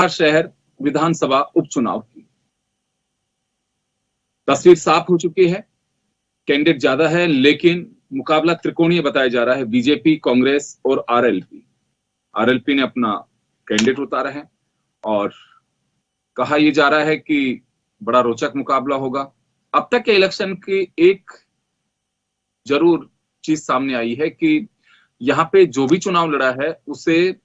शहर विधानसभा उपचुनाव की तस्वीर साफ हो चुकी है। कैंडिडेट ज्यादा है, लेकिन मुकाबला त्रिकोणीय बताया जा रहा है। बीजेपी, कांग्रेस और आरएलपी ने अपना कैंडिडेट उतारा है और कहा यह जा रहा है कि बड़ा रोचक मुकाबला होगा। अब तक के इलेक्शन की एक जरूर चीज सामने आई है कि यहाँ पे जो भी चुनाव लड़ा है उसे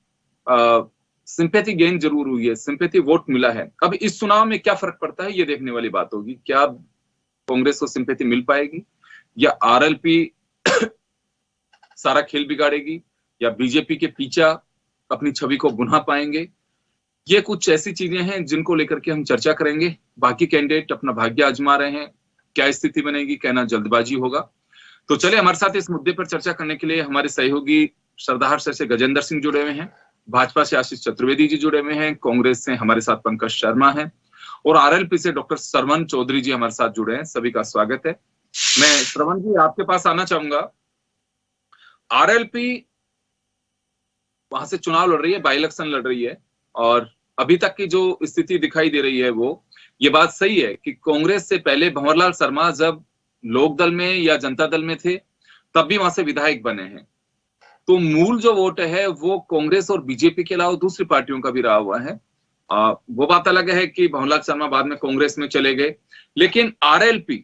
सिंपैथी गेन जरूर हुई है, सिंपैथी वोट मिला है। अब इस चुनाव में क्या फर्क पड़ता है, ये देखने वाली बात होगी। क्या कांग्रेस को सिंपैथी मिल पाएगी या आरएलपी सारा खेल बिगाड़ेगी या बीजेपी के पीछे अपनी छवि को बुना पाएंगे? ये कुछ ऐसी चीजें हैं जिनको लेकर के हम चर्चा करेंगे। बाकी कैंडिडेट अपना भाग्य आजमा रहे हैं, क्या स्थिति बनेगी, कहना जल्दबाजी होगा। तो चलिए, हमारे साथ इस मुद्दे पर चर्चा करने के लिए हमारे सहयोगी सरदार से गजेंद्र सिंह जुड़े हुए हैं, भाजपा से आशीष चतुर्वेदी जी जुड़े हुए हैं, कांग्रेस से हमारे साथ पंकज शर्मा है और आरएलपी से डॉक्टर सरवन चौधरी जी हमारे साथ जुड़े हैं। सभी का स्वागत है। मैं सरवन जी आपके पास आना चाहूंगा। आरएलपी वहां से चुनाव लड़ रही है, बाई इलेक्शन लड़ रही है और अभी तक की जो स्थिति दिखाई दे रही है वो ये बात सही है कि कांग्रेस से पहले भंवरलाल शर्मा जब लोकदल में या जनता दल में थे तब भी वहां से विधायक बने हैं। तो मूल जो वोट है वो कांग्रेस और बीजेपी के अलावा दूसरी पार्टियों का भी रहा हुआ है। वो बात अलग है कि भंवरलाल शर्मा बाद में कांग्रेस में चले गए, लेकिन आरएलपी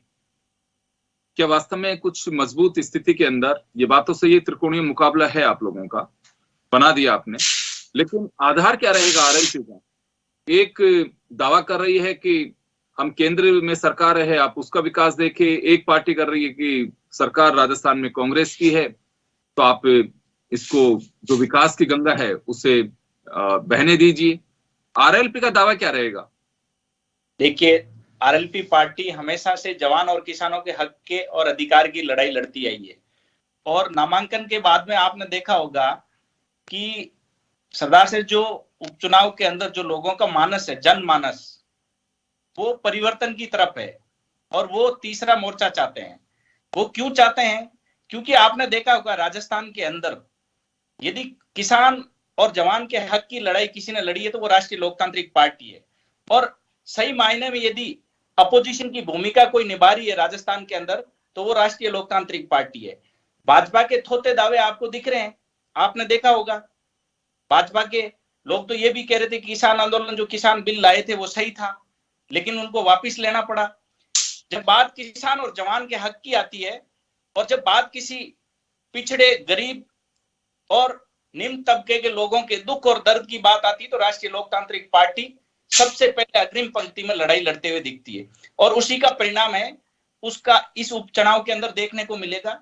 क्या वास्तव में कुछ मजबूत स्थिति के अंदर, ये बात तो सही है, त्रिकोणीय मुकाबला है आप लोगों का, बना दिया आपने, लेकिन आधार क्या रहेगा आरएलपी का? एक दावा कर रही है कि हम केंद्र में सरकार है, आप उसका विकास देखें। एक पार्टी कर रही है कि सरकार राजस्थान में कांग्रेस की है, तो आप इसको जो विकास की गंगा है उसे बहने दीजिए। आरएलपी का दावा क्या रहेगा? देखिए, आरएलपी पार्टी हमेशा से जवान और किसानों के हक के और अधिकार की लड़ाई लड़ती आई है और नामांकन के बाद में आपने देखा होगा कि सरदार से जो उपचुनाव के अंदर जो लोगों का मानस है, जनमानस, वो परिवर्तन की तरफ है और वो तीसरा मोर्चा चाहते हैं। वो क्यों चाहते हैं? क्योंकि आपने देखा होगा राजस्थान के अंदर यदि किसान और जवान के हक की लड़ाई किसी ने लड़ी है तो वो राष्ट्रीय लोकतांत्रिक पार्टी है। और सही मायने में यदि अपोजिशन की भूमिका कोई निभा रही है राजस्थान के अंदर तो वो राष्ट्रीय लोकतांत्रिक पार्टी है। भाजपा के थोथे दावे आपको दिख रहे हैं, आपने देखा होगा। भाजपा के लोग तो ये भी कह रहे थे कि किसान आंदोलन, जो किसान बिल लाए थे वो सही था, लेकिन उनको वापस लेना पड़ा। जब बात किसान और जवान के हक की आती है और जब बात किसी पिछड़े, गरीब और निम्न तबके के लोगों के दुख और दर्द की बात आती है तो राष्ट्रीय लोकतांत्रिक पार्टी सबसे पहले अग्रिम पंक्ति में लड़ाई लड़ते हुए दिखती है और उसी का परिणाम है उसका इस उपचुनाव के अंदर देखने को मिलेगा।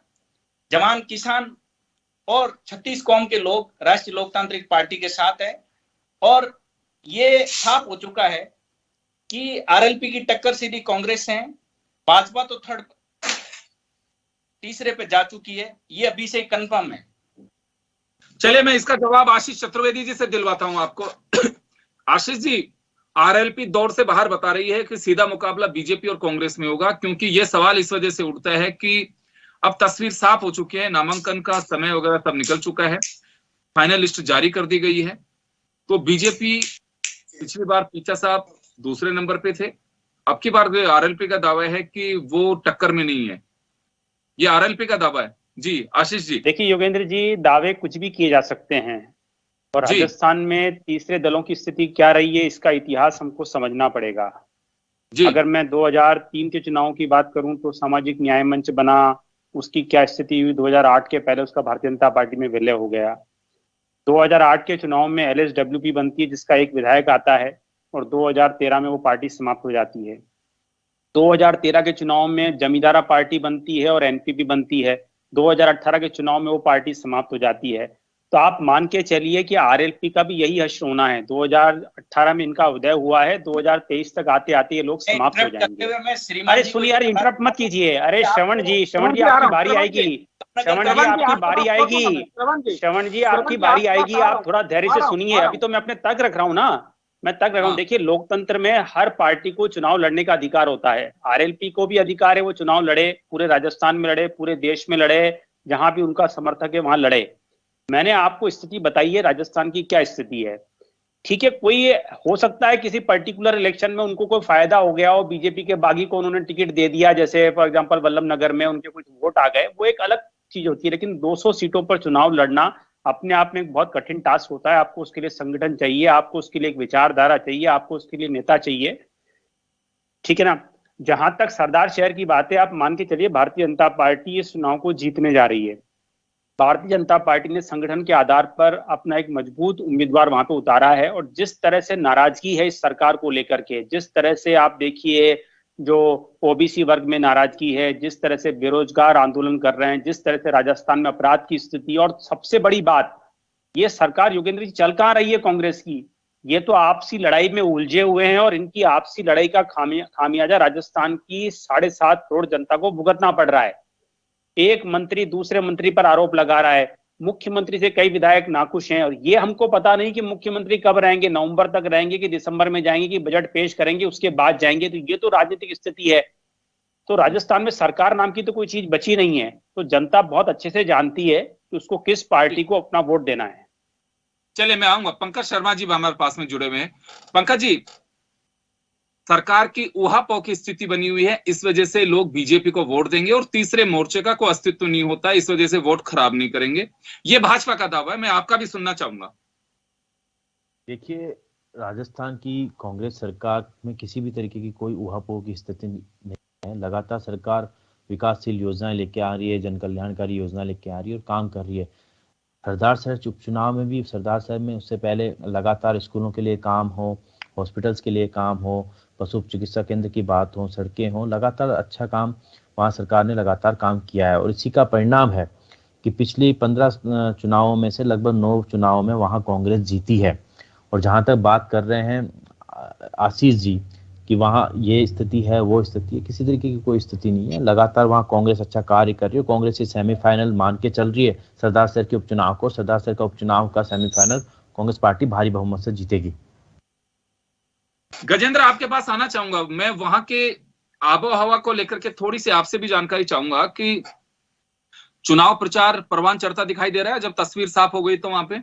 जवान, किसान और 36 कौम के लोग राष्ट्रीय लोकतांत्रिक पार्टी के साथ है और ये साफ हो चुका है कि आरएलपी की टक्कर सीधी कांग्रेस से है। भाजपा तो तीसरे पे जा चुकी है, ये अभी से कंफर्म है। चलिए, मैं इसका जवाब आशीष चतुर्वेदी जी से दिलवाता हूं आपको। आशीष जी, आरएलपी दौड़ से बाहर बता रही है कि सीधा मुकाबला बीजेपी और कांग्रेस में होगा, क्योंकि यह सवाल इस वजह से उठता है कि अब तस्वीर साफ हो चुकी है, नामांकन का समय वगैरह सब निकल चुका है, फाइनल लिस्ट जारी कर दी गई है। तो बीजेपी पिछली बार पीछा साहब दूसरे नंबर पे थे, अब की बार आरएलपी का दावा है कि वो टक्कर में नहीं है। ये आरएलपी का दावा है। जी आशीष जी। देखिए योगेंद्र जी, दावे कुछ भी किए जा सकते हैं और राजस्थान में तीसरे दलों की स्थिति क्या रही है इसका इतिहास हमको समझना पड़ेगा। अगर मैं 2003 के चुनाव की बात करूं तो सामाजिक न्याय मंच बना, उसकी क्या स्थिति हुई, 2008 के पहले उसका भारतीय जनता पार्टी में विलय हो गया। 2008 के चुनाव में एलएसडब्ल्यूपी बनती है जिसका एक विधायक आता है और 2013 में वो पार्टी समाप्त हो जाती है। 2013 के चुनाव में जमींदारा पार्टी बनती है और एनपीपी बनती है 2018 के चुनाव में वो पार्टी समाप्त हो जाती है। तो आप मान के चलिए कि आरएलपी का भी यही हश्र होना है। 2018 में इनका उदय हुआ है, 2023 तक आते आते ये लोग समाप्त हो जाएंगे। अरे सुनिए यार, इंटरप्ट मत कीजिए। अरे श्रवण जी आपकी बारी आएगी। श्रवण जी आपकी बारी आएगी। श्रवण जी आपकी बारी आएगी, आप थोड़ा धैर्य से सुनिए। अभी तो मैं अपने तक रख रहा हूँ ना, मैं तक रखा हूँ। देखिए, लोकतंत्र में हर पार्टी को चुनाव लड़ने का अधिकार होता है। आरएलपी को भी अधिकार है वो चुनाव लड़े, पूरे राजस्थान में लड़े, पूरे देश में लड़े, जहां भी उनका समर्थक है वहां लड़े। मैंने आपको स्थिति बताई है राजस्थान की क्या स्थिति है। ठीक है, कोई हो सकता है किसी पर्टिकुलर इलेक्शन में उनको कोई फायदा हो गया हो, बीजेपी के बागी को उन्होंने टिकट दे दिया, जैसे फॉर एग्जांपल वल्लभ नगर में उनके कुछ वोट आ गए, वो एक अलग चीज होती है। लेकिन 200 सीटों पर चुनाव लड़ना अपने आप में एक बहुत कठिन टास्क होता है। आपको उसके लिए संगठन चाहिए, आपको उसके लिए एक विचारधारा चाहिए, आपको उसके लिए नेता चाहिए, ठीक है ना। जहां तक सरदार शहर की बात है, आप मान के चलिए भारतीय जनता पार्टी इस चुनाव को जीतने जा रही है। भारतीय जनता पार्टी ने संगठन के आधार पर अपना एक मजबूत उम्मीदवार वहां पे उतारा है, और जिस तरह से नाराजगी है इस सरकार को लेकर के, जिस तरह से आप देखिए जो ओबीसी वर्ग में नाराजगी है, जिस तरह से बेरोजगार आंदोलन कर रहे हैं, जिस तरह से राजस्थान में अपराध की स्थिति, और सबसे बड़ी बात, ये सरकार योगेंद्र जी चल कहां रही है कांग्रेस की, ये तो आपसी लड़ाई में उलझे हुए हैं, और इनकी आपसी लड़ाई का खामियाजा राजस्थान की 7.5 करोड़ जनता को भुगतना पड़ रहा है। एक मंत्री दूसरे मंत्री पर आरोप लगा रहा है, मुख्यमंत्री से कई विधायक नाखुश हैं, और ये हमको पता नहीं कि मुख्यमंत्री कब रहेंगे, नवंबर तक रहेंगे कि दिसंबर में जाएंगे कि बजट पेश करेंगे उसके बाद जाएंगे। तो ये तो राजनीतिक स्थिति है। तो राजस्थान में सरकार नाम की तो कोई चीज बची नहीं है। तो जनता बहुत अच्छे से जानती है कि उसको किस पार्टी को अपना वोट देना है। चलिए मैं आऊंगा, पंकज शर्मा जी हमारे पास में जुड़े हुए हैं। पंकज जी, सरकार की ऊहापोह की स्थिति बनी हुई है, इस वजह से लोग बीजेपी को वोट देंगे और तीसरे मोर्चे का कोई अस्तित्व नहीं होता, इस वजह से वोट खराब नहीं करेंगे, ये भाजपा का दावा है। मैं आपका भी सुनना चाहूंगा। देखिए, राजस्थान की कांग्रेस सरकार में किसी भी तरीके की कोई ऊहापोह की स्थिति नहीं है। लगातार सरकार विकासशील योजनाएं लेके आ रही है, जन कल्याणकारी योजना लेके आ रही है और काम कर रही है। सरदार शहर उपचुनाव में भी, सरदार शहर में उससे पहले लगातार स्कूलों के लिए काम हो, हॉस्पिटल्स के लिए काम हो, पशु चिकित्सा केंद्र की बात हो, सड़कें हो, लगातार अच्छा काम वहाँ सरकार ने लगातार काम किया है। और इसी का परिणाम है कि पिछली 15 चुनावों में से लगभग 9 चुनावों में वहाँ कांग्रेस जीती है। और जहाँ तक बात कर रहे हैं आशीष जी कि वहाँ ये स्थिति है वो स्थिति है, किसी तरीके की कोई स्थिति नहीं है। लगातार वहाँ कांग्रेस अच्छा कार्य कर रही है। कांग्रेस ये सेमीफाइनल मान के चल रही है सरदार शहर के उपचुनाव को। सरदार शहर का उपचुनाव का सेमीफाइनल कांग्रेस पार्टी भारी बहुमत से जीतेगी। गजेंद्र, आपके पास आना चाहूंगा। मैं वहां के आबो हवा को लेकर के थोड़ी सी आपसे भी जानकारी चाहूंगा कि चुनाव प्रचार परवान चढ़ता दिखाई दे रहा है जब तस्वीर साफ हो गई तो वहां पे।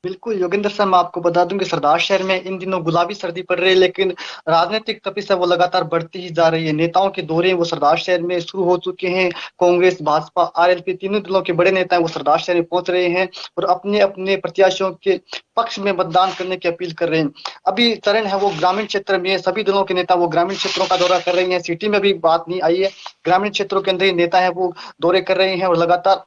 बिल्कुल योगेंद्र सर, मैं आपको बता दूं कि सरदार शहर में इन दिनों गुलाबी सर्दी पड़ रही है, लेकिन राजनीतिक तपिश है वो लगातार बढ़ती ही जा रही है। नेताओं के दौरे वो सरदार शहर में शुरू हो चुके हैं। कांग्रेस, भाजपा, आरएलपी तीनों दलों के बड़े नेता हैं वो सरदार शहर में पहुंच रहे हैं और अपने अपने प्रत्याशियों के पक्ष में मतदान करने की अपील कर रहे हैं। अभी चरण है वो ग्रामीण क्षेत्र में, सभी दलों के नेता वो ग्रामीण क्षेत्रों का दौरा कर रहे हैं। सिटी में भी बात नहीं आई है, ग्रामीण क्षेत्रों के अंदर ही नेता है वो दौरे कर रहे हैं और लगातार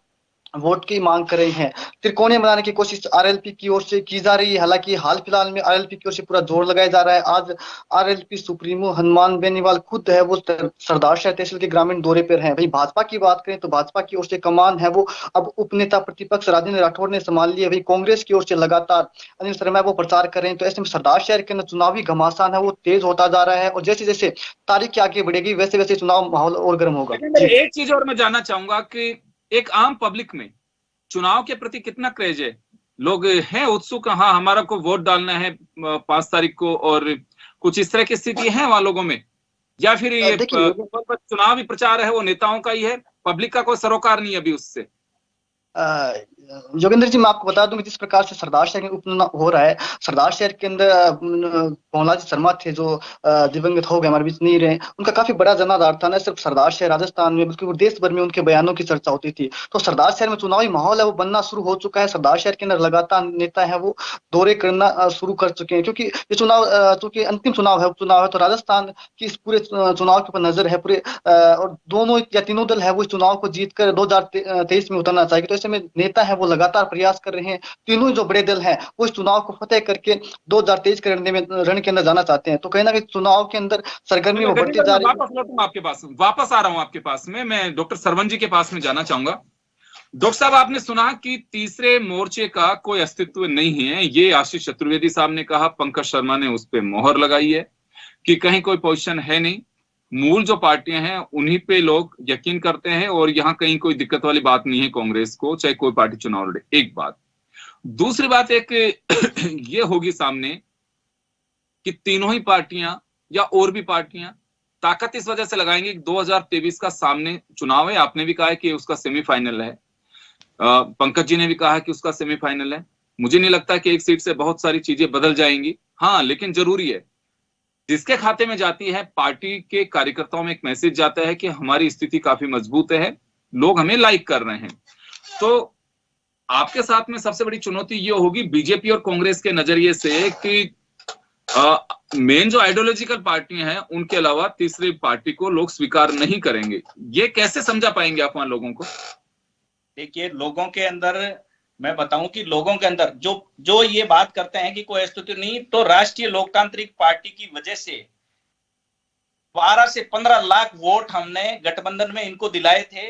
वोट की मांग कर रही हैं। त्रिकोणीय बनाने की कोशिश आरएलपी की ओर से की जा रही है। हालांकि हाल फिलहाल में आरएलपी की ओर से पूरा जोर लगाया जा रहा है। आज आरएलपी सुप्रीमो हनुमान बेनीवाल खुद है वो सरदार शहर तहसील के ग्रामीण दौरे पर हैं। भाई भाजपा की बात करें तो भाजपा की ओर से कमान है वो अब उपनेता प्रतिपक्ष राजेंद्र राठौड़ ने संभाल लिया। भाई कांग्रेस की ओर से लगातार अनिल शर्मा वो प्रचार कर रहे हैं। तो ऐसे में सरदार शहर के अंदर चुनावी घमासान है वो तेज होता जा रहा है और जैसे जैसे तारीख आगे बढ़ेगी वैसे वैसे चुनाव माहौल और गर्म होगा। एक चीज और मैं जानना चाहूंगा कि एक आम पब्लिक में चुनाव के प्रति कितना क्रेज है? लोग हैं उत्सुक, हाँ हमारा को वोट डालना है 5 तारीख को, और कुछ इस तरह की स्थिति है वहां लोगों में, या फिर ये चुनावी प्रचार है वो नेताओं का ही है, पब्लिक का कोई सरोकार नहीं अभी उससे? योगेंद्र जी, मैं आपको बता दूं कि जिस प्रकार से सरदार शहर में उपचुनाव हो रहा है, सरदार शहर के अंदर पवनलाल जी शर्मा थे जो दिवंगत हो गए, हमारे बीच नहीं रहे। उनका काफी बड़ा जनाधार था, न सिर्फ सरदार शहर राजस्थान में बल्कि देश भर में उनके बयानों की चर्चा होती थी। तो सरदार शहर में चुनावी माहौल है वो बनना शुरू हो चुका है। सरदार शहर के अंदर लगातार नेता है वो दौरे करना शुरू कर चुके हैं, क्योंकि ये चुनाव चूंकि अंतिम चुनाव है, उपचुनाव है, तो राजस्थान की इस पूरे चुनाव के ऊपर नजर है पूरे, और दोनों या तीनों दल है वो इस चुनाव को जीत कर 2023 में उतरना चाहिए। तो में नेता है वो लगातार प्रयास कर रहे हैं। तीनों जो बड़े दल हैं वो इस चुनाव को फतेह करके 2023 के रण के अंदर जाना चाहते हैं। तो कहीं ना कहीं चुनाव के अंदर सरगर्मी वो बढ़ती जा रही है। वापस लौटूंगा आपके पास, वापस आ रहा हूं आपके पास में, मैं डॉक्टर सरवन जी के पास में जाना चाहूंगा। डॉक्टर साहब, आपने सुना कि तीसरे मोर्चे का कोई अस्तित्व नहीं है, ये आशीष चतुर्वेदी साहब ने कहा, पंकज शर्मा ने उस पर मोहर लगाई है कि कहीं कोई पोजीशन है नहीं, मूल जो पार्टियां हैं उन्हीं पे लोग यकीन करते हैं और यहां कहीं कोई दिक्कत वाली बात नहीं है कांग्रेस को, चाहे कोई पार्टी चुनाव लड़े। एक बात। दूसरी बात एक ये होगी सामने कि तीनों ही पार्टियां या और भी पार्टियां ताकत इस वजह से लगाएंगे कि 2023 का सामने चुनाव है। आपने भी कहा है कि उसका सेमीफाइनल है, पंकज जी ने भी कहा कि उसका सेमीफाइनल है। मुझे नहीं लगता कि एक सीट से बहुत सारी चीजें बदल जाएंगी, हाँ, लेकिन जरूरी है जिसके खाते में जाती है, पार्टी के कार्यकर्ताओं में एक मैसेज जाता है कि हमारी स्थिति काफी मजबूत है, लोग हमें लाइक कर रहे हैं। तो आपके साथ में सबसे बड़ी चुनौती ये होगी बीजेपी और कांग्रेस के नजरिए से कि मेन जो आइडियोलॉजिकल पार्टियां हैं उनके अलावा तीसरी पार्टी को लोग स्वीकार नहीं करेंगे। ये कैसे समझा पाएंगे आप वहां लोगों को? देखिए, लोगों के अंदर मैं बताऊं कि लोगों के अंदर जो ये बात करते हैं कि कोई अस्तित्व नहीं, तो राष्ट्रीय लोकतांत्रिक पार्टी की वजह से 12 से 15 लाख वोट हमने गठबंधन में इनको दिलाए थे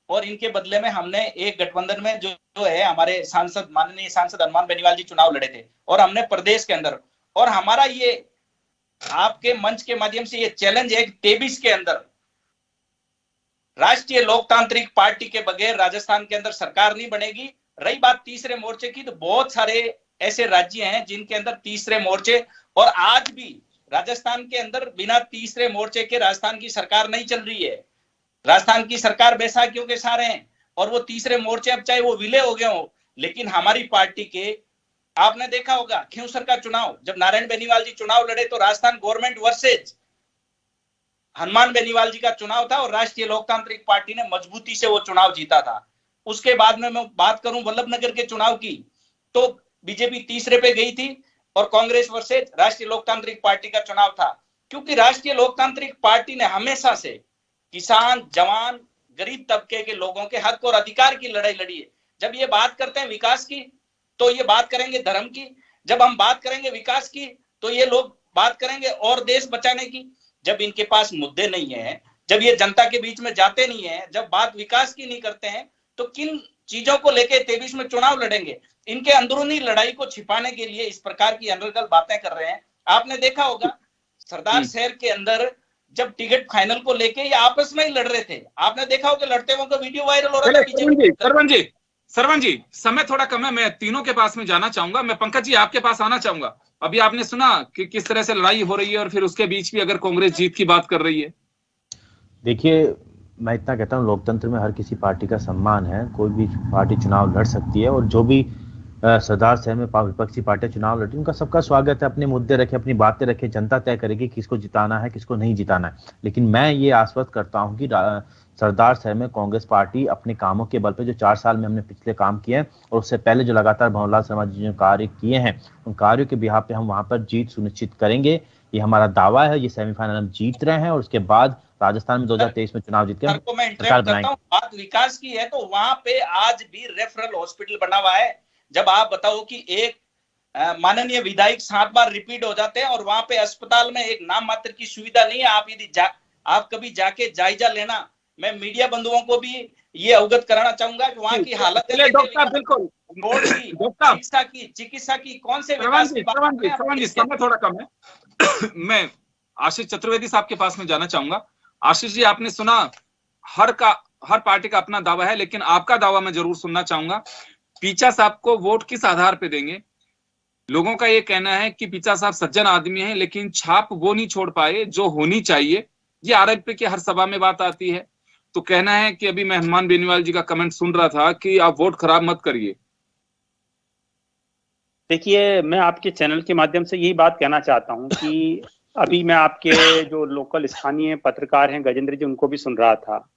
और इनके बदले में हमने एक गठबंधन में जो है हमारे सांसद, माननीय सांसद हनुमान बेनीवाल जी चुनाव लड़े थे और हमने प्रदेश के अंदर, और हमारा ये आपके मंच के माध्यम से ये चैलेंज है कि 23 के अंदर राष्ट्रीय लोकतांत्रिक पार्टी के बगैर राजस्थान के अंदर सरकार नहीं बनेगी। रही बात तीसरे मोर्चे की, तो बहुत सारे ऐसे राज्य हैं जिनके अंदर तीसरे मोर्चे, और आज भी राजस्थान के अंदर बिना तीसरे मोर्चे के राजस्थान की सरकार नहीं चल रही है। राजस्थान की सरकार बैसाखियों के सहारे हैं और वो तीसरे मोर्चे अब चाहे वो विलय हो गए हो, लेकिन हमारी पार्टी के, आपने देखा होगा खिंवसर का चुनाव, जब नारायण बेनीवाल जी चुनाव लड़े तो राजस्थान गवर्नमेंट वर्सेज हनुमान बेनीवाल जी का चुनाव था और राष्ट्रीय लोकतांत्रिक पार्टी ने मजबूती से वो चुनाव जीता था। उसके बाद में मैं बात करूं वल्लभनगर के चुनाव की, तो बीजेपी तीसरे पे गई थी और कांग्रेस वर्सेज राष्ट्रीय लोकतांत्रिक पार्टी का चुनाव था, क्योंकि राष्ट्रीय लोकतांत्रिक पार्टी ने हमेशा से किसान, जवान, गरीब तबके के लोगों के हक और अधिकार की लड़ाई लड़ी है। जब ये बात करते हैं विकास की तो ये बात करेंगे धर्म की, जब हम बात करेंगे विकास की तो ये लोग बात करेंगे और देश बचाने की। जब इनके पास मुद्दे नहीं है, जब ये जनता के बीच में जाते नहीं है, जब बात विकास की नहीं करते हैं, तो किन चीजों को लेके 23 में चुनाव लड़ेंगे? इनके अंदरूनी लड़ाई को छिपाने के लिए इस प्रकार की अनर्गल बातें कर रहे हैं। आपने देखा होगा सरदार शहर के अंदर जब टिकट फाइनल को लेके ये आपस में ही लड़ रहे थे, आपने देखा होगा लड़ते हुए वीडियो वायरल हो रहा था। सरवन जी, समय थोड़ा कम है, मैं तीनों के पास में जाना चाहूंगा। मैं पंकज जी आपके पास आना चाहूंगा। अभी आपने सुना कि किस तरह से लड़ाई हो रही है और फिर उसके बीच भी अगर कांग्रेस जीत की बात कर रही है। देखिए, मैं इतना कहता हूँ, लोकतंत्र में हर किसी पार्टी का सम्मान है, कोई भी पार्टी चुनाव लड़ सकती है और जो भी सरदार शहर में विपक्षी पार्टियां चुनाव लड़ी उनका सबका स्वागत है। अपने मुद्दे रखे, अपनी बातें रखे, जनता तय करेगी किसको जिताना है किसको नहीं जिताना है। लेकिन मैं ये आश्वस्त करता हूँ कि सरदार शहर में कांग्रेस पार्टी अपने कामों के बल पे, जो 4 साल में हमने पिछले काम किए हैं और उससे पहले जो लगातार भंवरलाल शर्मा जी ने कार्य किए हैं, उन कार्यों के बिहाफ पे हम वहां पर जीत सुनिश्चित करेंगे। ये हमारा दावा है। ये सेमीफाइनल हम जीत रहे हैं और उसके बाद राजस्थान में 2023 में चुनाव जीत के सरकार बनाएंगे। बात विकास की है तो वहां पे आज भी रेफरल हॉस्पिटल बना हुआ है। जब आप बताओ कि एक माननीय विधायक 7 बार रिपीट हो जाते हैं और वहां पे अस्पताल में एक नाम मात्र की सुविधा नहीं है। आप यदि आप कभी जाके जायजा लेना, मैं मीडिया बंधुओं को भी ये अवगत कराना चाहूंगा कि वहां की हालत बिल्कुल चिकित्सा की कौन से समय थोड़ा कम है। मैं आशीष चतुर्वेदी साहब के पास में जाना चाहूंगा। आशीष जी, आपने सुना हर पार्टी का अपना दावा है, लेकिन आपका दावा मैं जरूर सुनना चाहूंगा। पीचा साहब को वोट किस आधार पे देंगे? लोगों का ये कहना है कि पीचा साहब सज्जन आदमी हैं, लेकिन छाप वो नहीं छोड़ पाए जो होनी चाहिए। ये आरएलपी की हर सभा में बात आती है। तो कहना है कि अभी मैं हनुमान बेनीवाल जी का कमेंट सुन रहा था कि आप वोट खराब मत करिए। देखिए, मैं आपके चैनल के माध्यम से यही बात कहना चाहता हूं कि अभी मैं आपके जो लोकल स्थानीय पत्रकार हैं गजेंद्र जी, उनको भी सुन रहा था।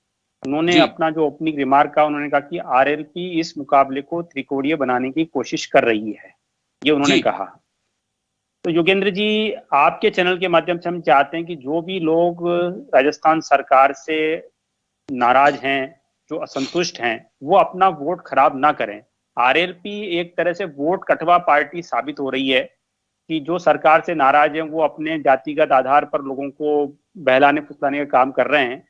उन्होंने अपना जो ओपनिंग रिमार्क का, उन्होंने कहा कि आरएलपी इस मुकाबले को त्रिकोणीय बनाने की कोशिश कर रही है, ये उन्होंने कहा। तो योगेंद्र जी, आपके चैनल के माध्यम से हम चाहते हैं कि जो भी लोग राजस्थान सरकार से नाराज हैं जो असंतुष्ट हैं वो अपना वोट खराब ना करें। आरएलपी एक तरह से वोट कटवा पार्टी साबित हो रही है कि जो सरकार से नाराज हैं वो अपने जातिगत आधार पर लोगों को बहलाने फुसलाने का काम कर रहे हैं।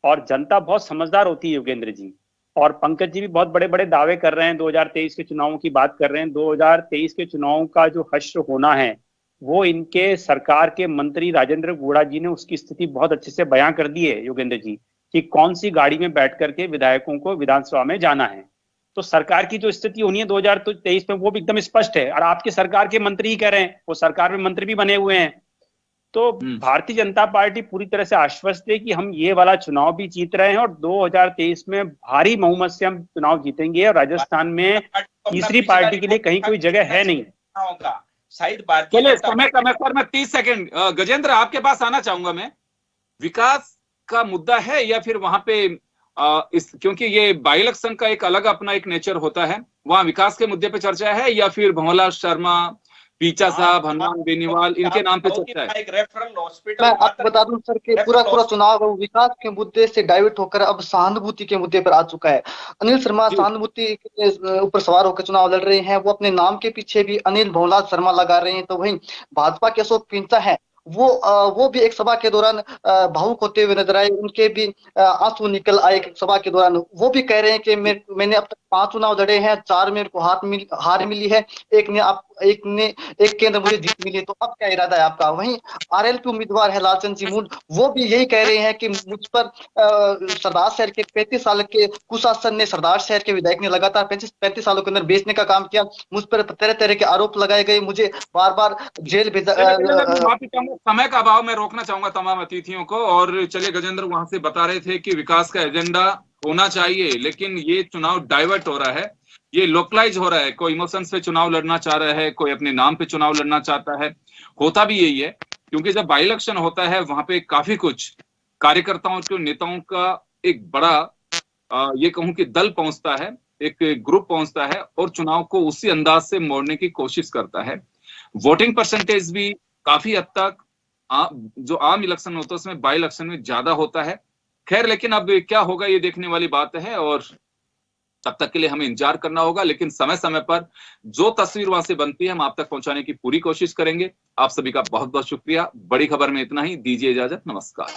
और जनता बहुत समझदार होती है योगेंद्र जी, और पंकज जी भी बहुत बड़े बड़े दावे कर रहे हैं, 2023 के चुनावों की बात कर रहे हैं। 2023 के चुनावों का जो हश्र होना है वो इनके सरकार के मंत्री राजेंद्र गौड़ा जी ने उसकी स्थिति बहुत अच्छे से बयां कर दी है योगेंद्र जी, कि कौन सी गाड़ी में बैठ करके विधायकों को विधानसभा में जाना है। तो सरकार की जो स्थिति होनी है 2023 में वो भी एकदम स्पष्ट है, और आपके सरकार के मंत्री ही कह रहे हैं, वो सरकार में मंत्री भी बने हुए हैं। तो भारतीय जनता पार्टी पूरी तरह से आश्वस्त है कि हम ये वाला चुनाव भी जीत रहे हैं और 2023 में भारी बहुमत से हम चुनाव जीतेंगे। और राजस्थान में तीसरी पार्टी के लिए कहीं कोई जगह है नहीं। शायद भारतीय मैं 30 सेकंड गजेंद्र आपके पास आना चाहूंगा। मैं विकास का मुद्दा है या फिर वहां पे क्योंकि ये बाई इलेक्शन का एक अलग अपना एक नेचर होता है, वहां विकास के मुद्दे पे चर्चा है या फिर भंवरलाल शर्मा, पीचा साहब, हनुमान बेनीवाल, इनके नाम पे चर्चा है? एक रेफरल हॉस्पिटल मैं आपको बता दूं सर कि पूरा चुनाव विकास के मुद्दे से डाइवर्ट होकर अब सहानुभूति के मुद्दे पर आ चुका है। अनिल शर्मा सहानुभूति के ऊपर सवार होकर चुनाव लड़ रहे हैं, वो अपने नाम के पीछे भी अनिल भंवरलाल शर्मा लगा रहे हैं। तो वहीं भाजपा के अशोक पिंचा है, वो भी एक सभा के दौरान भावुक होते हुए नजर आए, उनके भी आंसू निकल आए सभा के दौरान। वो भी कह रहे हैं कि मैंने अब तक 5 चुनाव लड़े हैं, 4 मेरे को हार मिली है, एक केंद्र मुझे जीत मिली है, तो अब क्या इरादा है आपका? वहीं आरएलपी उम्मीदवार है लालचंद सिंह मुंड, वो भी यही कह रहे हैं कि मुझ पर सरदार शहर के 35 साल के कुशासन ने, सरदार शहर के विधायक ने लगातार 35 सालों के अंदर बेचने का काम किया, मुझ पर तरह तरह के आरोप लगाए गए, मुझे बार बार जेल भेजा। समय का अभाव में रोकना चाहूंगा तमाम अतिथियों को। और चलिए, गजेंद्र वहां से बता रहे थे कि विकास का एजेंडा होना चाहिए, लेकिन ये चुनाव डाइवर्ट हो रहा है, ये लोकलाइज हो रहा है। कोई इमोशंस पे चुनाव लड़ना चाह रहा है, कोई अपने नाम पे चुनाव लड़ना चाहता है। होता भी यही है, क्योंकि जब बाई इलेक्शन होता है वहां पे काफी कुछ कार्यकर्ताओं के, नेताओं का एक बड़ा ये कहूं कि दल पहुंचता है, एक ग्रुप पहुंचता है और चुनाव को उसी अंदाज से मोड़ने की कोशिश करता है। वोटिंग परसेंटेज भी काफी हद तक जो आम इलेक्शन होता है उसमें बाई इलेक्शन में ज्यादा होता है। खैर, लेकिन अब क्या होगा ये देखने वाली बात है, और तब तक के लिए हमें इंतजार करना होगा। लेकिन समय समय पर जो तस्वीर वहां से बनती है हम आप तक पहुंचाने की पूरी कोशिश करेंगे। आप सभी का बहुत बहुत शुक्रिया। बड़ी खबर में इतना ही, दीजिए इजाजत, नमस्कार।